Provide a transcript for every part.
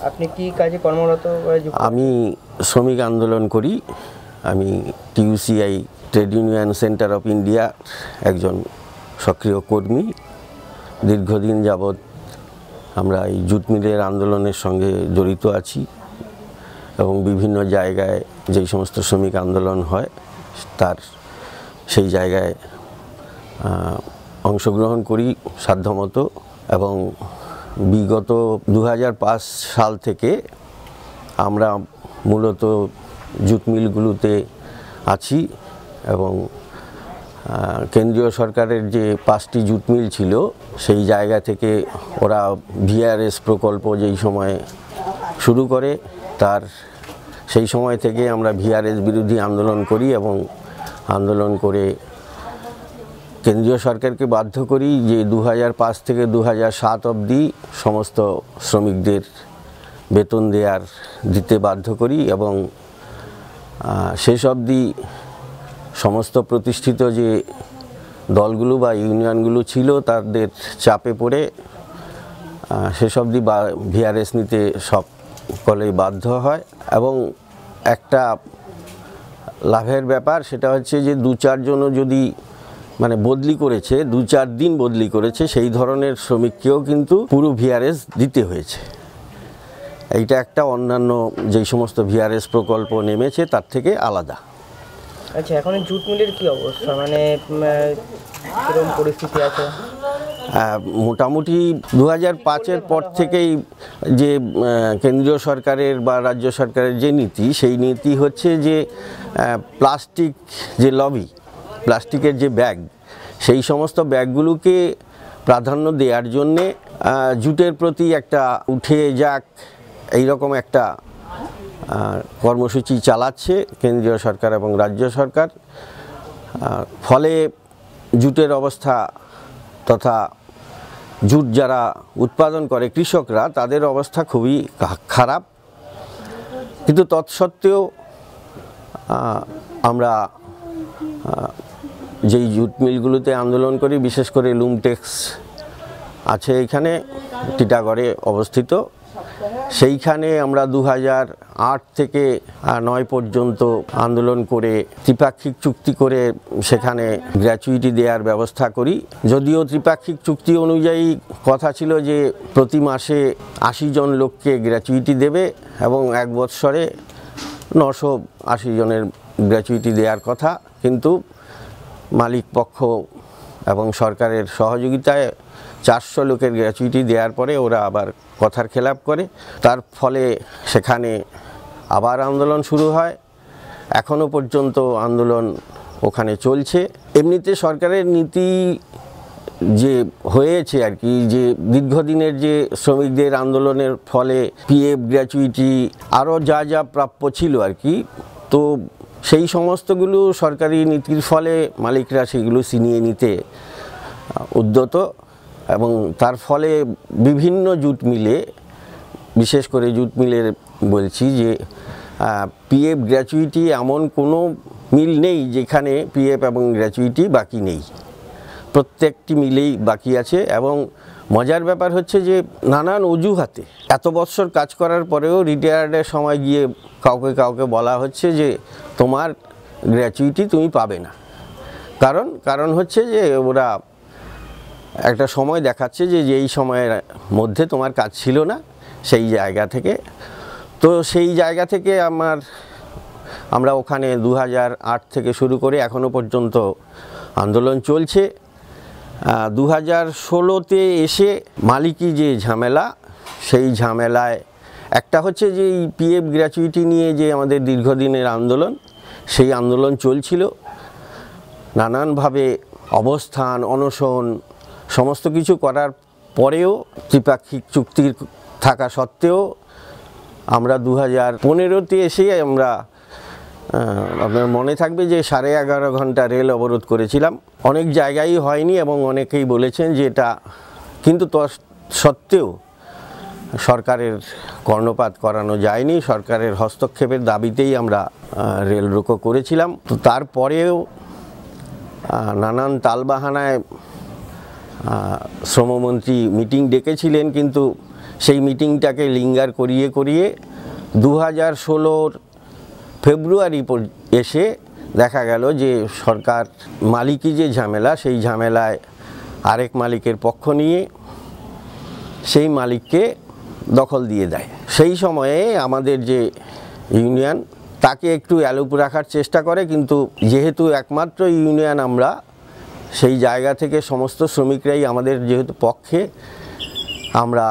আপনি কি কাজে কর্মরত? আমি শ্রমিক আন্দোলন করি। আমি TUCI trade union centre of India একজন সক্রিয় কর্মী। দীর্ঘদিন যাবৎ আমরা এই জুট মিলের আন্দোলনের সঙ্গে জড়িত আছি এবং বিভিন্ন জায়গায় যেই সমস্ত শ্রমিক আন্দোলন হয় সেই জায়গায় অংশগ্রহণ করি সাধ্যমতো। এবং বিগত 2005 সাল থেকে আমরা মূলত জুট মিলগুলোতে আছি এবং কেন্দ্রীয় সরকারের যে 5টি জুট মিল ছিল সেই জায়গা থেকে ওরা ভিআরএস প্রকল্প যেই সময় শুরু করে সেই সময় থেকে আমরা ভিআরএস বিরোধী আন্দোলন করি এবং আন্দোলন করে কেন্দ্রীয় সরকারকে বাধ্য করি যে 2005 থেকে 2007 অবধি সমস্ত শ্রমিকদের বেতন দিতে বাধ্য করি এবং শেষ অবধি সমস্ত প্রতিষ্ঠিত যে দলগুলো বা ইউনিয়নগুলো ছিল তাদের চাপে পড়ে শেষ অবধি ভিআরএস নিতে সকলেই বাধ্য হয়। এবং একটা লাভের ব্যাপার সেটা হচ্ছে যে 2-4 জনও যদি বদলি করেছে, 2-4 দিন বদলি করেছে, সেই ধরনের শ্রমিককেও কিন্তু পুরো ভিআরএস দিতে হয়েছে। এইটা একটা অন্যান্য যেই সমস্ত ভিআরএস প্রকল্প নেমেছে তার থেকে আলাদা। আচ্ছা, এখন জুট মিলের কি অবস্থা, কিরকম পরিস্থিতি আছে? মোটামুটি 2005-এর পর থেকেই যে কেন্দ্রীয় সরকারের বা রাজ্য সরকারের যে নীতি, সেই নীতি হচ্ছে যে প্লাস্টিক যে লবি, প্লাস্টিকের যে ব্যাগ, সেই সমস্ত ব্যাগগুলোকে প্রাধান্য দেওয়ার জন্যে জুটের প্রতি একটা উঠে যাক এইরকম একটা কর্মসূচি চালাচ্ছে কেন্দ্রীয় সরকার এবং রাজ্য সরকার। ফলে জুটের অবস্থা তথা জুট যারা উৎপাদন করে কৃষকরা, তাদের অবস্থা খুবই খারাপ। কিন্তু তৎসত্ত্বেও আমরা যেই জুট মিলগুলোতে আন্দোলন করি, বিশেষ করে লুমটেক্স আছে এখানে টিটাগড়ে অবস্থিত, সেইখানে আমরা 2008 থেকে 9 পর্যন্ত আন্দোলন করে ত্রিপাক্ষিক চুক্তি করে সেখানে গ্র্যাচুইটি দেওয়ার ব্যবস্থা করি। যদিও ত্রিপাক্ষিক চুক্তি অনুযায়ী কথা ছিল যে প্রতি মাসে 80 জন লোককে গ্র্যাচুইটি দেবে এবং 1 বৎসরে 980 জনের গ্র্যাচুইটি দেওয়ার কথা। কিন্তু মালিক পক্ষ এবং সরকারের সহযোগিতায় 400 লোকের গ্র্যাচুইটি দেওয়ার পরে ওরা আবার কথার খেলাপ করে। তার ফলে সেখানে আবার আন্দোলন শুরু হয়। এখনও পর্যন্ত আন্দোলন ওখানে চলছে। এমনিতে সরকারের নীতি যে হয়েছে আর কি, যে দীর্ঘদিনের যে শ্রমিকদের আন্দোলনের ফলে পিএফ, গ্র্যাচুইটি আরও যা যা প্রাপ্য ছিল আর কি, তো সেই সমস্তগুলো সরকারি নীতির ফলে মালিকরা সেগুলো ছিনিয়ে নিতে উদ্যত এবং তার ফলে বিভিন্ন জুট মিলে, বিশেষ করে জুট মিলের বলছি যে পিএফ, গ্র্যাচুইটি এমন কোনো মিল নেই যেখানে পিএফ এবং গ্র্যাচুইটি বাকি নেই। প্রত্যেকটি মিলেই বাকি আছে। এবং মজার ব্যাপার হচ্ছে যে নানান অজুহাতে এত বছর কাজ করার পরেও রিটায়ার্ডের সময় গিয়ে কাউকে বলা হচ্ছে যে তোমার গ্র্যাচুইটি তুমি পাবে না। কারণ হচ্ছে যে ওরা একটা সময় দেখাচ্ছে যে এই সময়ের মধ্যে তোমার কাজ ছিল না সেই জায়গা থেকে। তো সেই জায়গা থেকে আমরা ওখানে 2008 থেকে শুরু করে এখনও পর্যন্ত আন্দোলন চলছে। 2016-তে এসে মালিকি যে ঝামেলা, সেই ঝামেলায় একটা হচ্ছে যে এই পিএফ, গ্র্যাচুইটি নিয়ে যে আমাদের দীর্ঘদিনের আন্দোলন, সেই আন্দোলন চলছিল। নানানভাবে অবস্থান, অনশন সমস্ত কিছু করার পরেও, ত্রিপাক্ষিক চুক্তির থাকা সত্ত্বেও আমরা 2015-তে এসে আপনার মনে থাকবে যে 11.5 ঘন্টা রেল অবরোধ করেছিলাম। অনেক জায়গায় হয়নি এবং অনেকেই বলেছেন যে এটা, কিন্তু সত্ত্বেও সরকারের কর্ণপাত করানো যায়নি। সরকারের হস্তক্ষেপের দাবিতেই আমরা রেল রোকো করেছিলাম। তো তারপরেও নানান তালবাহানায় শ্রমমন্ত্রী মিটিং ডেকেছিলেন, কিন্তু সেই মিটিংটাকে লিঙ্গার করিয়ে করিয়ে 2016 ফেব্রুয়ারি এসে দেখা গেল যে সরকার মালিকি যে ঝামেলা, সেই ঝামেলায় আরেক মালিকের পক্ষ নিয়ে সেই মালিককে দখল দিয়ে দেয়। সেই সময়ে আমাদের যে ইউনিয়ন তাকে একটু অ্যালুপ রাখার চেষ্টা করে, কিন্তু যেহেতু একমাত্র ইউনিয়ন আমরা, সেই জায়গা থেকে সমস্ত শ্রমিকরাই আমাদের যেহেতু পক্ষে, আমরা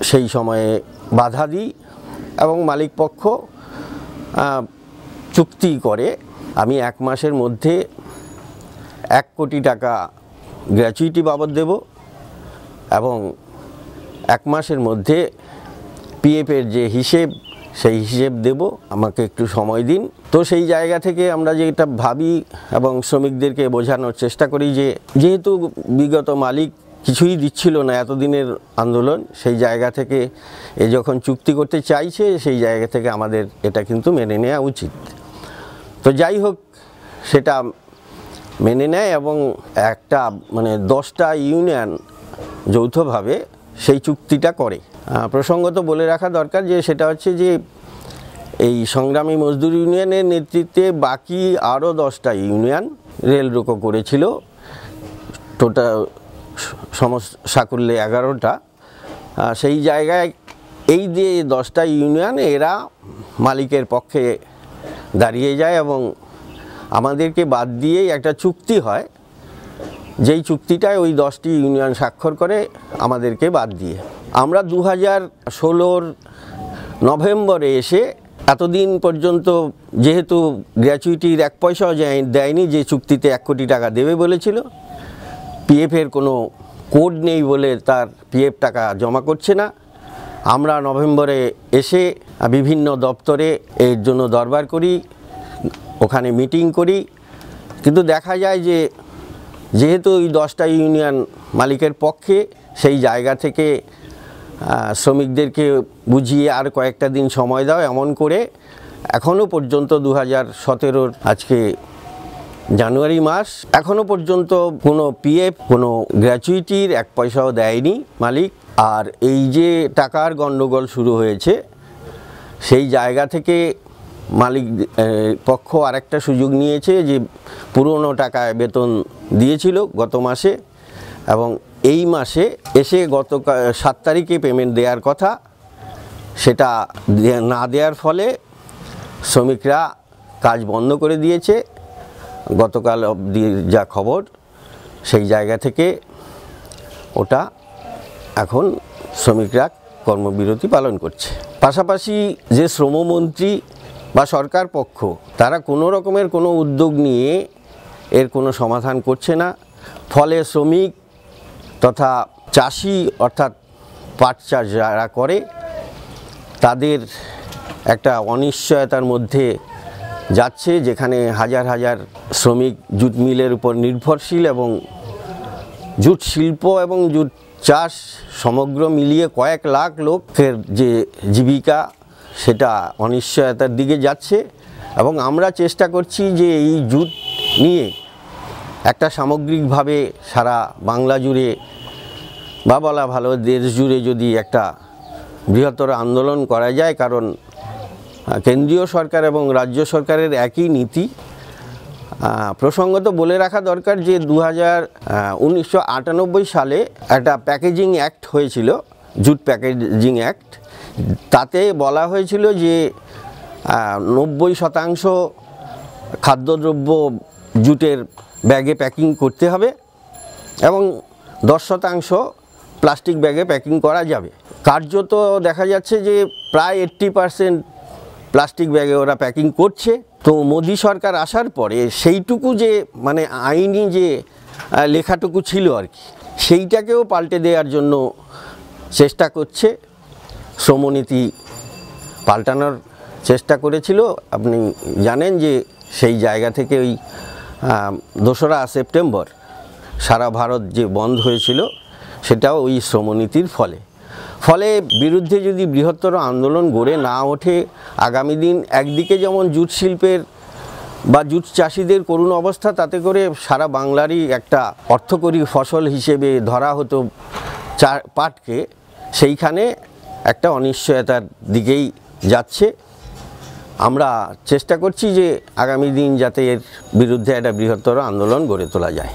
সেই সময়ে বাধা দিই এবং মালিক পক্ষ চুক্তি করে আমি 1 মাসের মধ্যে 1 কোটি টাকা গ্র্যাচুইটি বাবদ দেব এবং 1 মাসের মধ্যে পিএফের যে হিসেব সেই হিসেব দেব, আমাকে একটু সময় দিন। তো সেই জায়গা থেকে আমরা যেটা ভাবি এবং শ্রমিকদেরকে বোঝানোর চেষ্টা করি যে যেহেতু বিগত মালিক কিছুই দিচ্ছিল না এতদিনের আন্দোলন, সেই জায়গা থেকে যখন চুক্তি করতে চাইছে সেই জায়গা থেকে আমাদের এটা কিন্তু মেনে নেওয়া উচিত। তো যাই হোক, সেটা মেনে নেয় এবং একটা 10টা ইউনিয়ন যৌথভাবে সেই চুক্তিটা করে। প্রসঙ্গত বলে রাখা দরকার যে সেটা হচ্ছে যে এই সংগ্রামী মজদুর ইউনিয়নের নেতৃত্বে বাকি আরও 10টা ইউনিয়ন রেল রোকো করেছিল, টোটাল সাকুল্যে 11টা। সেই জায়গায় এই যে 10টা ইউনিয়ন এরা মালিকের পক্ষে দাঁড়িয়ে যায় এবং আমাদেরকে বাদ দিয়েই একটা চুক্তি হয়, যেই চুক্তিটায় ওই 10টি ইউনিয়ন স্বাক্ষর করে আমাদেরকে বাদ দিয়ে। আমরা 2016 নভেম্বরে এসে এতদিন পর্যন্ত যেহেতু গ্র্যাচুইটির 1 পয়সাও দেয়নি, যে চুক্তিতে 1 কোটি টাকা দেবে বলেছিল, পিএফের কোনো কোড নেই বলে তার পিএফ টাকা জমা করছে না। আমরা নভেম্বরে এসে বিভিন্ন দপ্তরে এর জন্য দরবার করি, ওখানে মিটিং করি, কিন্তু দেখা যায় যে যেহেতু ওই 10টা ইউনিয়ন মালিকের পক্ষে, সেই জায়গা থেকে শ্রমিকদেরকে বুঝিয়ে আর কয়েকটা দিন সময় দাও এমন করে এখনও পর্যন্ত 2017 আজকে জানুয়ারি মাস, এখনও পর্যন্ত কোনো পিএফ কোনো গ্র্যাচুইটির 1 পয়সাও দেয়নি মালিক। আর এই যে টাকার গণ্ডগোল শুরু হয়েছে, সেই জায়গা থেকে মালিক পক্ষ আরেকটা সুযোগ নিয়েছে যে পুরনো টাকায় বেতন দিয়েছিল গত মাসে এবং এই মাসে এসে গত 7 তারিখে পেমেন্ট দেওয়ার কথা, সেটা না দেওয়ার ফলে শ্রমিকরা কাজ বন্ধ করে দিয়েছে। গতকাল অবধি যা খবর, সেই জায়গা থেকে ওটা এখন শ্রমিকরা কর্মবিরতি পালন করছে। পাশাপাশি যে শ্রমমন্ত্রী বা সরকার পক্ষ, তারা কোনো রকমের কোনো উদ্যোগ নিয়ে এর কোনো সমাধান করছে না। ফলে শ্রমিক তথা চাষি অর্থাৎ পাট চাষ যারা করে, তাদের একটা অনিশ্চয়তার মধ্যে যাচ্ছে, যেখানে হাজার হাজার শ্রমিক জুট মিলের উপর নির্ভরশীল এবং জুট শিল্প এবং জুট চাষ সমগ্র মিলিয়ে কয়েক লাখ লোকের যে জীবিকা, সেটা অনিশ্চয়তার দিকে যাচ্ছে। এবং আমরা চেষ্টা করছি যে এই জুট নিয়ে একটা সামগ্রিকভাবে সারা বাংলা জুড়ে বা বলা ভালো দেশ জুড়ে যদি একটা বৃহত্তর আন্দোলন করা যায়, কারণ কেন্দ্রীয় সরকার এবং রাজ্য সরকারের একই নীতি। প্রসঙ্গত বলে রাখা দরকার যে 1998 সালে একটা প্যাকেজিং অ্যাক্ট হয়েছিল, জুট প্যাকেজিং অ্যাক্ট। তাতে বলা হয়েছিল যে 90% খাদ্যদ্রব্য জুটের ব্যাগে প্যাকিং করতে হবে এবং 10% প্লাস্টিক ব্যাগে প্যাকিং করা যাবে। কার্যত দেখা যাচ্ছে যে প্রায় 80% প্লাস্টিক ব্যাগে ওরা প্যাকিং করছে। তো মোদি সরকার আসার পরে সেইটুকু যে আইনি যে লেখাটুকু ছিল আর কি, সেইটাকেও পাল্টে দেওয়ার জন্য চেষ্টা করছে। শ্রমনীতি পাল্টানোর চেষ্টা করেছিল, আপনি জানেন যে সেই জায়গা থেকে ওই 2রা সেপ্টেম্বর সারা ভারত যে বন্ধ হয়েছিল, সেটাও ওই শ্রমনীতির ফলে বিরুদ্ধে যদি বৃহত্তর আন্দোলন গড়ে না ওঠে আগামী দিন, একদিকে যেমন জুট শিল্পের বা জুট চাষিদের করুণ অবস্থা, তাতে করে সারা বাংলারই একটা অর্থকরী ফসল হিসেবে ধরা হতো পাটকে, সেইখানে একটা অনিশ্চয়তার দিকেই যাচ্ছে। আমরা চেষ্টা করছি যে আগামী দিন যাতে এর বিরুদ্ধে একটা বৃহত্তর আন্দোলন গড়ে তোলা যায়।